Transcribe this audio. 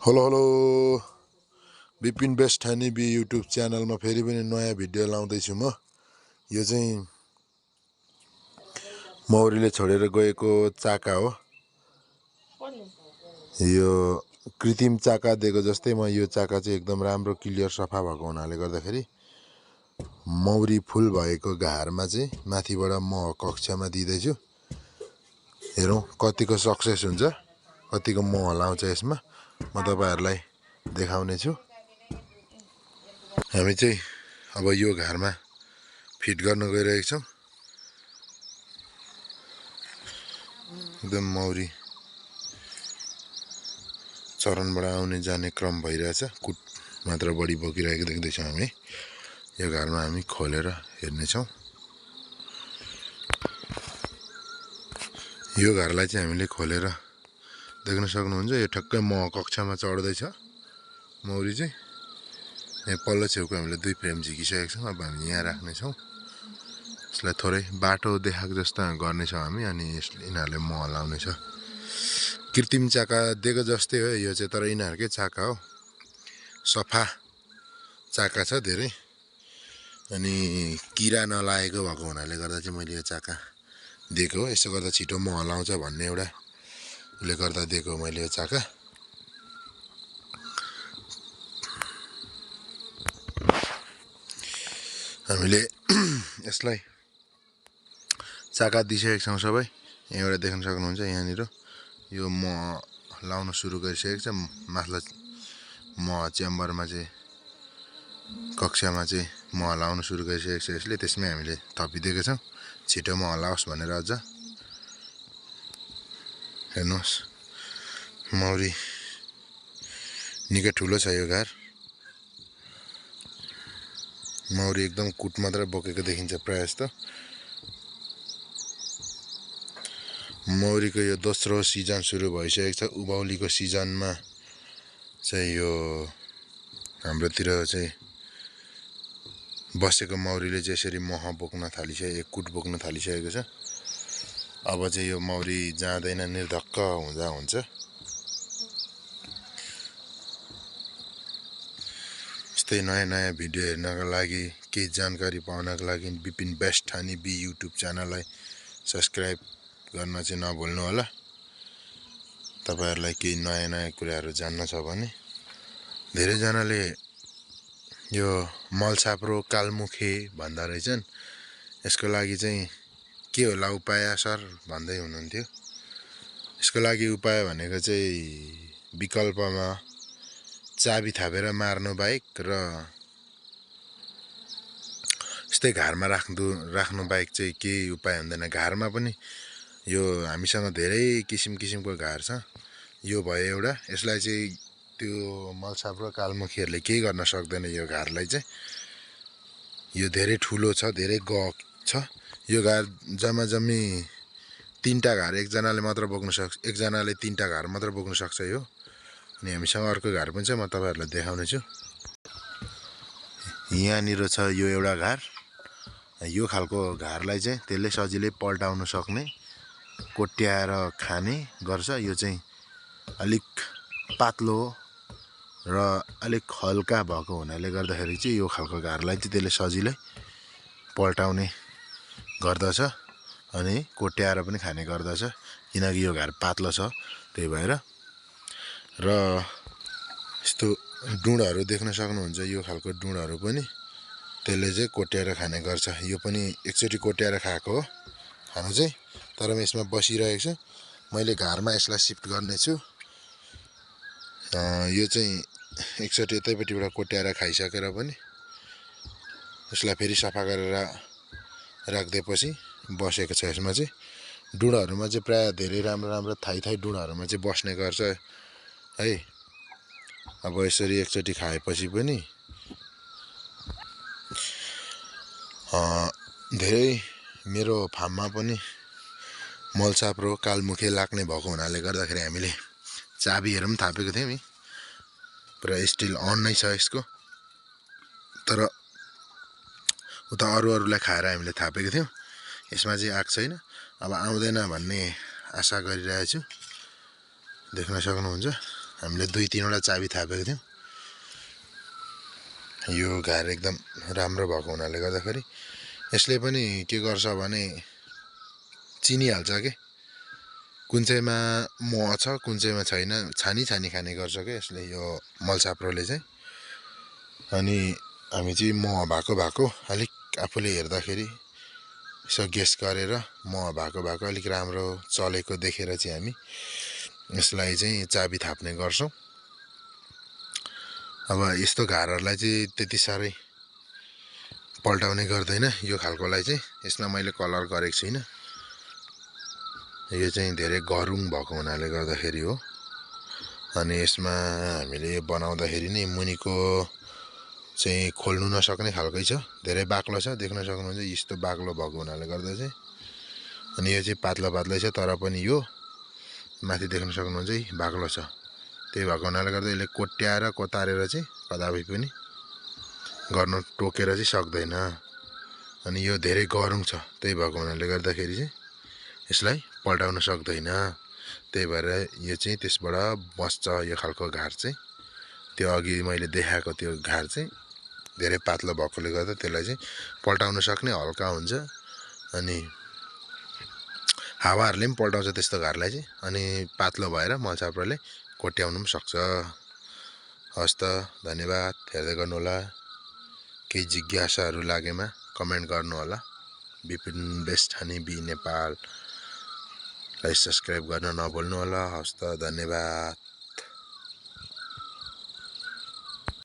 Hello hello Vipin best ठानी be YouTube च्यानलमा फेरि पनि नयाँ भिडियो लाउँदैछु म। यो चाहिँ मौरीले छोडेर गएको चाका हो। यो कृत्रिम चाका दिएको जस्तै म यो चाका चाहिँ एकदम राम्रो क्लियर सफा भएको हुनाले गर्दाखेरि मौरी फुल भएको घारमा चाहिँ माथिबाट म कक्षामा दिँदैछु। हेरौँ कतिको सक्सेस हुन्छ, कतिको मह लाउँछ यसमा म तपाईहरुलाई देखाउने छु। हामी चाहिँ अब यो घरमा फिट गर्न गइरहेका छौं। एकदम मौरी चरणबाट आउने जाने क्रम भइरहेछ। कुट मात्र बढी बोकिरहेको देख्दैछौँ हामी। यो घरमा हामी खोलेर हेर्नेछौँ। यो घरलाई चाहिँ हामीले खोलेर देख्न सक्नुहुन्छ। यो ठक्कै म कक्षामा चढ्दैछ मौरी चाहिँ। यहाँ पल्लो छेउको हामीले 2 फ्रेम झिकिसकेका छौँ। अब हामी यहाँ राख्नेछौँ। यसलाई थोरै बाटो देखाएको जस्तो गर्नेछौँ हामी। अनि यिनीहरूले मह लाउनेछ। कृत्रिम चाका दिएको जस्तै हो यो चाहिँ, तर यिनीहरूकै चाका हो। सफा चाका छ धेरै। अनि किरा नलागेको भएको हुनाले गर्दा चाहिँ मैले यो चाका दिएको हो। यसो गर्दा छिटो मह लाउँछ भन्ने एउटा उले गर्दा दिएको हो मैले यो चाका। हामीले यसलाई चाका दिइसकेका छौँ सबै। यहाँबाट देख्न सक्नुहुन्छ। यहाँनिर यो मह लाउन सुरु गरिसकेको छ। माथिल्लो मह च्याम्बरमा चाहिँ कक्षामा चाहिँ मह लाउन सुरु गरिसकेको छ यसले। त्यसमै हामीले थपिदिएका छौँ छिटो मह लाओस् भनेर। अझ हेर्नुहोस् मौरी निकै ठुलो छ यो घर। मौरी एकदम कुट मात्र बोकेको देखिन्छ प्रायः जस्तो। मौरीको यो दोस्रो सिजन सुरु भइसकेको छ। उभौलीको सिजनमा चाहिँ यो हाम्रोतिर चाहिँ बसेको मौरीले चाहिँ यसरी मह बोक्न थालिसकेको, कुट बोक्न थालिसकेको छ। अब चाहिँ यो मौरी जाँदैन, निर्धक्क हुँदा हुन्छ। यस्तै नयाँ नयाँ भिडियो हेर्नका लागि, केही जानकारी पाउनका लागि विपिन बेस्ट ठानी बी युट्युब च्यानललाई सब्स्क्राइब गर्न चाहिँ नभुल्नु होला। तपाईहरुलाई केही नयाँ नयाँ कुराहरू जान्न छ भने। धेरैजनाले यो मलछाप्रो कालमुखे भन्दा रहेछन्। यसको लागि चाहिँ के होला उपाय सर भन्दै हुनुहुन्थ्यो। यसको लागि उपाय भनेको चाहिँ विकल्पमा चाबी थापेर मार्नु बाहेक र यस्तै घरमा राख्नु बाहेक चाहिँ केही उपाय हुँदैन। घरमा पनि यो हामीसँग धेरै किसिमको घार छ। यो भयो एउटा। यसलाई चाहिँ त्यो मलछाप्रो कालमुखीहरूले केही गर्न सक्दैन यो घारलाई चाहिँ। यो धेरै ठुलो छ, धेरै गहक छ। यो घार जम्मी 3टा घार एकजनाले मात्र बोक्न सक्छ। एकजनाले 3टा घार मात्र बोक्न सक्छ यो। अनि हामीसँग अर्को घार पनि छ, म तपाईहरुलाई देखाउने छु। यहाँनिर छ यो एउटा घार। यो खालको घारलाई चाहिँ त्यसले सजिलै पल्टाउन सक्ने, कोट्याएर खाने गर्छ। यो चाहिँ अलिक पातलो र अलिक हल्का भएको हुनाले गर्दाखेरि चाहिँ यो खालको घारलाई चाहिँ त्यसले सजिलै पल्टाउने गर्दछ। अनि कोट्याएर पनि खाने गर्दछ, किनकि यो घार पातलो छ त्यही भएर। र यस्तो डुँडहरू देख्न सक्नुहुन्छ। यो खालको डुँडहरू पनि त्यसले चाहिँ कोट्याएर खाने गर्छ। यो पनि एकचोटि कोट्याएर खाएको हो खाना चाहिँ, तर म यसमा बसिरहेको छु। मैले घरमा यसलाई सिफ्ट गर्नेछु। यो चाहिँ एकचोटि यतैपट्टिबाट कोट्याएर खाइसकेर पनि यसलाई फेरि सफा गरेर राख्दिएपछि बसेको छ। यसमा चाहिँ डुँडाहरूमा चाहिँ प्राय धेरै राम्रो थाइ डुँडाहरूमा चाहिँ बस्ने गर्छ है। अब यसरी एकचोटि खाएपछि पनि धेरै मेरो फार्ममा पनि मलछाप्रो कालमुखे लाग्ने भएको हुनाले गर्दाखेरि हामीले चाबीहरू पनि थापेको थियौँ। पुरा स्टिल अन नै छ यसको, तर उता अरूलाई खाएर हामीले थापेको थियौँ। यसमा चाहिँ आएको छैन। अब आउँदैन भन्ने आशा गरिरहेछु। देख्न सक्नुहुन्छ। हामीले 2-3 वटा चाबी थापेको थियौँ। यो घार एकदम राम्रो भएको हुनाले गर्दाखेरि यसले पनि के गर्छ भने चिनिहाल्छ के कुन चाहिँमा मह छ कुन चाहिँमा छैन, छानी खाने गर्छ क्या यसले, यो मलसाप्रोले चाहिँ। अनि हामी चाहिँ मह भएको अलिक आफूले हेर्दाखेरि यसो गेस गरेर मह भएको अलिक राम्रो चलेको देखेर चाहिँ हामी यसलाई चाहिँ चाबी थाप्ने गर्छौँ। अब यस्तो घारहरूलाई चाहिँ त्यति साह्रै पल्टाउने गर्दैन यो खालकोलाई चाहिँ। यसमा मैले कलर गरेको छुइनँ, यो चाहिँ धेरै गरुङ भएको हुनाले गर्दाखेरि हो। अनि यसमा हामीले बनाउँदाखेरि नै मुनिको चाहिँ खोल्नु नसक्ने खालकै छ, धेरै बाक्लो छ, देख्न सक्नुहुन्छ यस्तो बाक्लो भएको हुनाले गर्दा चाहिँ। अनि यो चाहिँ पातलै छ, तर पनि यो माथि देख्न सक्नुहुन्छ है बाक्लो छ। त्यही भएको हुनाले गर्दा यसले कोट्याएर कोतारेर चाहिँ कदापि पनि गर्नु टोकेर चाहिँ सक्दैन। अनि यो धेरै गरुङ छ, त्यही भएको हुनाले गर्दाखेरि चाहिँ यसलाई पल्टाउन सक्दैन। त्यही भएर यो चाहिँ त्यसबाट बस्छ यो खालको घार चाहिँ। त्यो अघि मैले देखाएको त्यो घार चाहिँ धेरै पातलो भएकोले गर्दा त्यसलाई चाहिँ पल्टाउन सक्ने, हल्का हुन्छ। अनि हावाहरूले पनि पल्टाउँछ त्यस्तो घारलाई चाहिँ। अनि पातलो भएर मलसाप्रोले कोट्याउनु पनि सक्छ। हस् त, धन्यवाद, हेर्दै गर्नुहोला। केही जिज्ञासाहरू लागेमा कमेन्ट गर्नुहोला। विपिन बेस्ट हनी बी नेपाललाई सब्सक्राइब गर्न नभुल्नुहोला। हस् त, धन्यवाद।